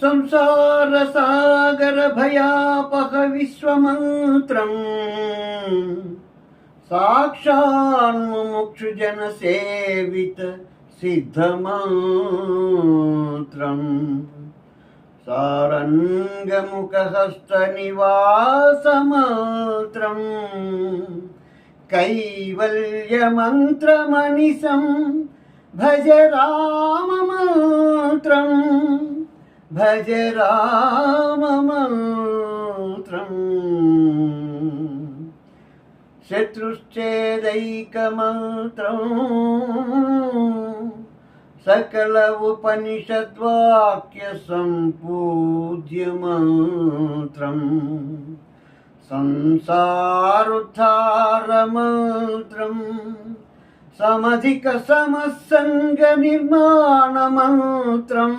సంసార సాగర భయాపహ విశ్వమంత్రం సాక్షాన్ముముక్షు జన సేవిత సిద్ధమంత్రం సారంగముఖహస్త నివాసమంత్రం కైవల్యమంత్రమనిశం భజ రామమంత్రం భజ రామమంత్రం శత్రుశ్చేదైకమంత్రం సకల ఉపనిషద్వాక్య సంపూజ్యమంత్రం సంసారుద్ధారమంత్రం సమధిక సమస్సంగ నిర్మాణ మంత్రం